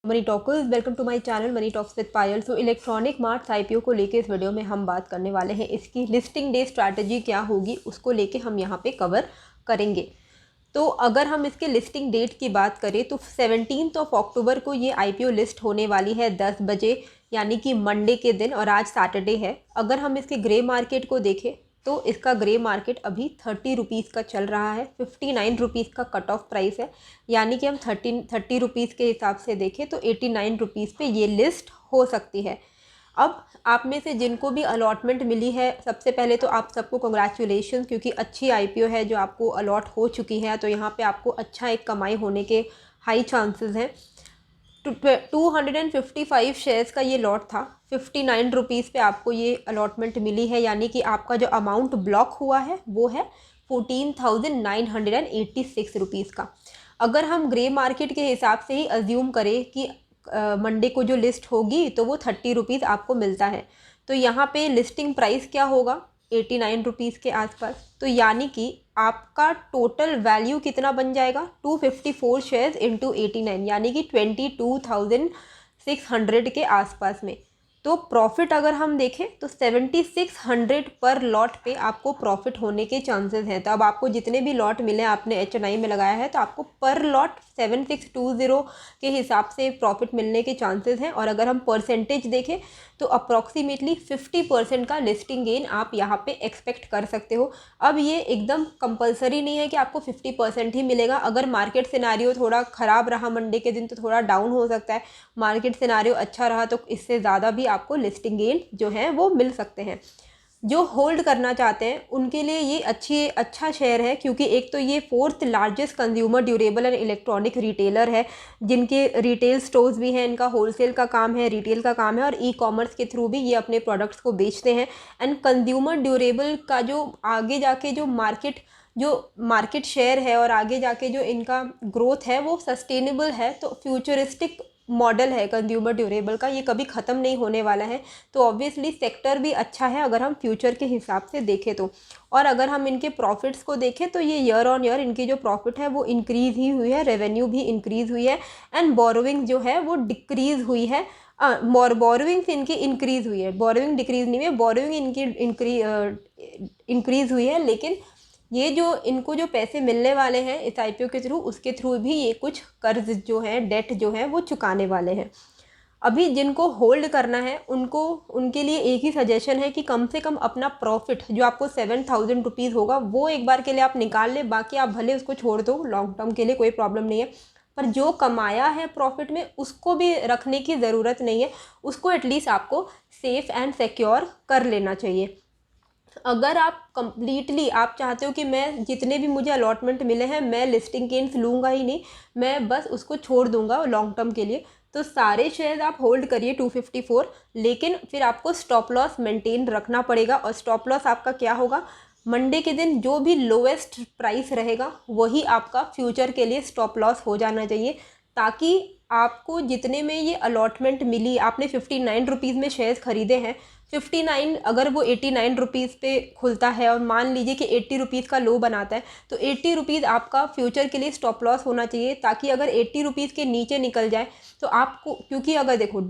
Money talkers, welcome to my channel money talks with Payal. So electronic marts IPO को लेके इस video में हम बात करने वाले हैं। इसकी लिस्टिंग डे स्ट्रैटेजी क्या होगी उसको लेके हम यहाँ पे कवर करेंगे। तो अगर हम इसके लिस्टिंग डेट की बात करें तो 17 अक्टूबर को ये आईपीओ लिस्ट होने वाली है 10 बजे, यानी कि मंडे के दिन, और आज सैटरडे है। अगर हम इसके ग्रे मार्केट को देखें तो इसका ग्रे मार्केट अभी 30 रुपीज़ का चल रहा है। 59 रुपीज़ का कट ऑफ प्राइस है, यानी कि हम 30 रुपीज़ के हिसाब से देखें तो 89 रुपीज़ पे ये लिस्ट हो सकती है। अब आप में से जिनको भी अलॉटमेंट मिली है, सबसे पहले तो आप सबको कंग्रेचुलेशन, क्योंकि अच्छी आईपीओ है जो आपको अलॉट हो चुकी है। तो यहाँ पे आपको अच्छा एक कमाई होने के हाई चांसेस हैं। 255 शेयर्स का ये लॉट था। 59 रुपीज़ पे आपको ये अलॉटमेंट मिली है, यानी कि आपका जो अमाउंट ब्लॉक हुआ है वो है 14,986 रुपीज़ का। अगर हम ग्रे मार्केट के हिसाब से ही अज्यूम करें कि मंडे को जो लिस्ट होगी तो वो 30 रुपीज़ आपको मिलता है, तो यहाँ पे लिस्टिंग प्राइस क्या होगा 89 रुपीज़ के आसपास। तो यानी कि आपका टोटल वैल्यू कितना बन जाएगा 254 शेयर्स इंटू 89, यानी कि 22,600 के आसपास में। तो प्रॉफिट अगर हम देखें तो 7600 पर लॉट पे आपको प्रॉफिट होने के चांसेस हैं। तो अब आपको जितने भी लॉट मिले, आपने HNI में लगाया है, तो आपको पर लॉट 7620 के हिसाब से प्रॉफिट मिलने के चांसेस हैं। और अगर हम परसेंटेज देखें तो अप्रॉक्सीमेटली 50% का लिस्टिंग गेन आप यहाँ पे एक्सपेक्ट कर सकते हो। अब ये एकदम कंपलसरी नहीं है कि आपको 50% ही मिलेगा। अगर मार्केट सिनारियो थोड़ा ख़राब रहा मंडे के दिन तो थोड़ा डाउन हो सकता है। मार्केट सिनारियो अच्छा रहा तो इससे ज़्यादा भी आपको लिस्टिंग गेन जो है वो मिल सकते हैं। जो होल्ड करना चाहते हैं उनके लिए ये अच्छा शेयर है, क्योंकि एक तो ये 4th largest consumer durable and electronic retailer है, जिनके रिटेल स्टोर्स भी हैं। इनका होलसेल का काम है, रिटेल का काम है, और ई कॉमर्स के थ्रू भी ये अपने प्रोडक्ट्स को बेचते हैं। एंड कंज्यूमर ड्यूरेबल का जो आगे जाके जो मार्केट शेयर है और आगे जाके जो इनका ग्रोथ है वो सस्टेनेबल है। तो फ्यूचरिस्टिक मॉडल है कंज्यूमर ड्यूरेबल का, ये कभी ख़त्म नहीं होने वाला है। तो ऑब्वियसली सेक्टर भी अच्छा है अगर हम फ्यूचर के हिसाब से देखें तो। और अगर हम इनके प्रॉफिट्स को देखें तो ये ईयर ऑन ईयर इनकी जो प्रॉफिट है वो इंक्रीज़ ही हुई है, रेवेन्यू भी इंक्रीज़ हुई है, एंड बोरोविंग जो है वो डिक्रीज़ हुई है। बोरोविंग्स इनकी इंक्रीज़ हुई है, बोरोविंग डिक्रीज़ नहीं है, बोरोविंग इनकी इंक्रीज़ हुई है। लेकिन ये जो इनको जो पैसे मिलने वाले हैं इस आईपीओ के थ्रू, उसके थ्रू भी ये कुछ कर्ज जो है, डेट जो है वो चुकाने वाले हैं। अभी जिनको होल्ड करना है उनके लिए एक ही सजेशन है कि कम से कम अपना प्रॉफिट जो आपको 7,000 रुपीज़ होगा वो एक बार के लिए आप निकाल लें। बाकी आप भले उसको छोड़ दो, लॉन्ग टर्म के लिए कोई प्रॉब्लम नहीं है, पर जो कमाया है प्रॉफिट में उसको भी रखने की ज़रूरत नहीं है। उसको एटलीस्ट आपको सेफ़ एंड सिक्योर कर लेना चाहिए। अगर आप कंप्लीटली आप चाहते हो कि मैं जितने भी मुझे अलॉटमेंट मिले हैं मैं लिस्टिंग गेन्स लूँगा ही नहीं, मैं बस उसको छोड़ दूंगा लॉन्ग टर्म के लिए, तो सारे शेयर्स आप होल्ड करिए 254। लेकिन फिर आपको स्टॉप लॉस मेंटेन रखना पड़ेगा। और स्टॉप लॉस आपका क्या होगा, मंडे के दिन जो भी लोवेस्ट प्राइस रहेगा वही आपका फ्यूचर के लिए स्टॉप लॉस हो जाना चाहिए, ताकि आपको जितने में ये अलॉटमेंट मिली, आपने 59 रुपीज़ में शेयर्स खरीदे हैं, 59 अगर वो 89 रुपीज़ पे खुलता है और मान लीजिए कि 80 रुपीज़ का लो बनाता है, तो 80 रुपीज़ आपका फ्यूचर के लिए स्टॉप लॉस होना चाहिए, ताकि अगर 80 रुपीज़ के नीचे निकल जाए तो आपको, क्योंकि अगर देखो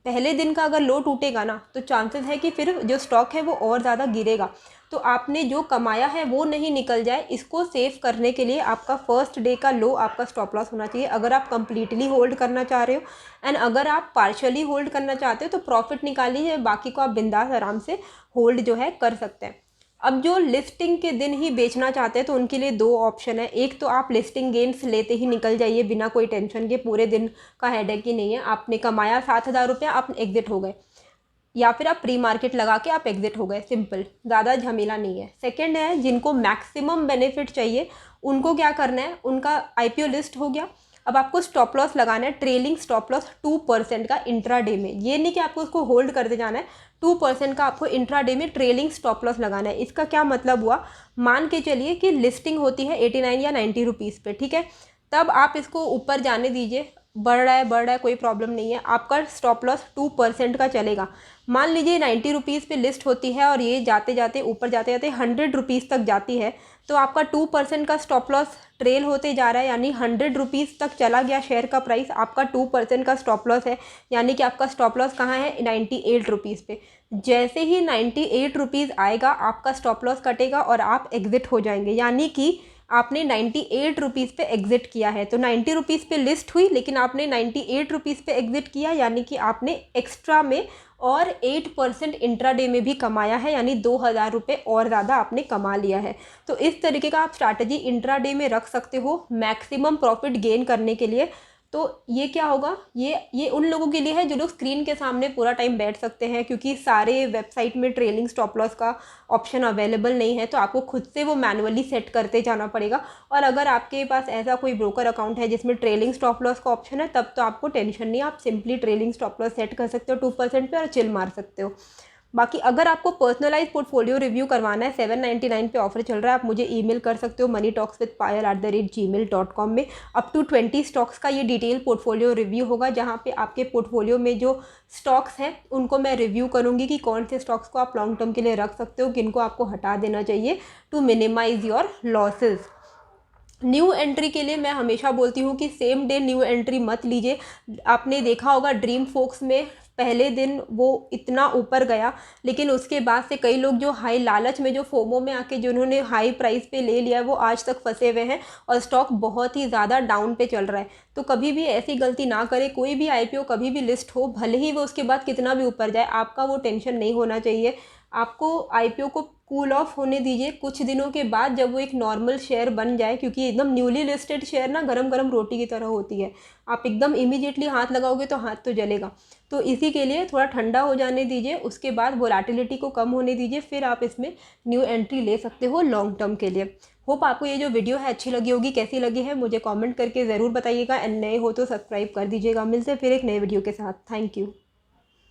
पहले दिन का अगर लो टूटेगा ना तो चांसेस है कि फिर जो स्टॉक है वो और ज़्यादा गिरेगा। तो आपने जो कमाया है वो नहीं निकल जाए, इसको सेव करने के लिए आपका फर्स्ट डे का लो आपका स्टॉप लॉस होना चाहिए, अगर आप कंप्लीटली होल्ड करना चाह रहे हो। एंड अगर आप पार्शियली होल्ड करना चाहते हो तो प्रॉफिट निकाल लीजिए, बाकी को आप बिंदास आराम से होल्ड जो है कर सकते हैं। अब जो लिस्टिंग के दिन ही बेचना चाहते हैं तो उनके लिए दो ऑप्शन है। एक तो आप लिस्टिंग गेन्स लेते ही निकल जाइए बिना कोई टेंशन के, पूरे दिन का हेडेक ही नहीं है, आपने कमाया 7,000 रुपया, आप एग्जिट हो गए, या फिर आप प्री मार्केट लगा के आप एग्जिट हो गए, सिंपल, ज़्यादा झमेला नहीं है। सेकंड है जिनको मैक्सिमम बेनिफिट चाहिए, उनको क्या करना है, उनका आईपीओ लिस्ट हो गया, अब आपको स्टॉप लॉस लगाना है, ट्रेलिंग स्टॉप लॉस 2% का इंट्राडे में। ये नहीं कि आपको उसको होल्ड करते जाना है, 2% का आपको इंट्राडे में ट्रेलिंग स्टॉप लॉस लगाना है। इसका क्या मतलब हुआ, मान के चलिए कि लिस्टिंग होती है 89 या 90 रुपीज़ पे, ठीक है, तब आप इसको ऊपर जाने दीजिए, बढ़ रहा है कोई प्रॉब्लम नहीं है, आपका स्टॉप लॉस 2% का चलेगा। मान लीजिए 90 रुपीज़ पे लिस्ट होती है और ये जाते जाते ऊपर जाते जाते 100 रुपीज़ तक जाती है, तो आपका 2% का स्टॉप लॉस ट्रेल होते जा रहा है, यानी 100 रुपीज़ तक चला गया शेयर का प्राइस, आपका 2% का स्टॉप लॉस है, यानी कि आपका स्टॉप लॉस कहाँ है, 98 रुपीज़ पे। जैसे ही 98 रुपीज़ आएगा आपका स्टॉप लॉस कटेगा और आप एग्ज़िट हो जाएंगे, यानी कि आपने 98 रुपीज़ पे एग्ज़िट किया है। तो 90 रुपीज़ पे लिस्ट हुई लेकिन आपने 98 रुपीज़ पे एग्ज़िट किया, यानी कि आपने एक्स्ट्रा में और 8% इंट्राडे में भी कमाया है, यानी 2000 रुपये और ज़्यादा आपने कमा लिया है। तो इस तरीके का आप स्ट्रैटेजी इंट्राडे में रख सकते हो मैक्सिमम प्रॉफिट गेन करने के लिए। तो ये क्या होगा, ये उन लोगों के लिए है जो लोग स्क्रीन के सामने पूरा टाइम बैठ सकते हैं, क्योंकि सारे वेबसाइट में ट्रेलिंग स्टॉप लॉस का ऑप्शन अवेलेबल नहीं है, तो आपको खुद से वो मैनुअली सेट करते जाना पड़ेगा। और अगर आपके पास ऐसा कोई ब्रोकर अकाउंट है जिसमें ट्रेलिंग स्टॉप लॉस का ऑप्शन है, तब तो आपको टेंशन नहीं, आप simply trailing stop loss set कर सकते हो 2% पे और चिल मार सकते हो। बाकी अगर आपको पर्सनलाइज पोर्टफोलियो रिव्यू करवाना है, 799 पे ऑफर चल रहा है, आप मुझे ईमेल कर सकते हो moneytalkswithpayal@gmail.com में। अप टू 20 स्टॉक्स का ये डिटेल पोर्टफोलियो रिव्यू होगा, जहाँ पे आपके पोर्टफोलियो में जो स्टॉक्स हैं उनको मैं रिव्यू करूँगी कि कौन से स्टॉक्स को आप लॉन्ग टर्म के लिए रख सकते हो, किनको आपको हटा देना चाहिए to minimise your losses. New entry के लिए मैं हमेशा बोलती हूँ कि सेम डे न्यू एंट्री मत लीजिए। आपने देखा होगा ड्रीम फोक्स में पहले दिन वो इतना ऊपर गया, लेकिन उसके बाद से कई लोग जो हाई लालच में, जो फोमो में आके जिन्होंने हाई प्राइस पे ले लिया है, वो आज तक फंसे हुए हैं और स्टॉक बहुत ही ज़्यादा डाउन पे चल रहा है। तो कभी भी ऐसी गलती ना करें। कोई भी आईपीओ कभी भी लिस्ट हो, भले ही वो उसके बाद कितना भी ऊपर जाए, आपका वो टेंशन नहीं होना चाहिए। आपको आईपीओ को कूल ऑफ होने दीजिए कुछ दिनों के बाद, जब वो एक नॉर्मल शेयर बन जाए, क्योंकि एकदम न्यूली लिस्टेड शेयर ना गरम गरम रोटी की तरह होती है, आप एकदम इमीडिएटली हाथ लगाओगे तो हाथ तो जलेगा। तो इसी के लिए थोड़ा ठंडा हो जाने दीजिए, उसके बाद वोलेटिलिटी को कम होने दीजिए, फिर आप इसमें न्यू एंट्री ले सकते हो लॉन्ग टर्म के लिए। होप आपको ये जो वीडियो है अच्छी लगी होगी। कैसी लगी है मुझे कमेंट करके ज़रूर बताइएगा, एंड नए हो तो सब्सक्राइब कर दीजिएगा। मिलते फिर एक नए वीडियो के साथ। Thank you.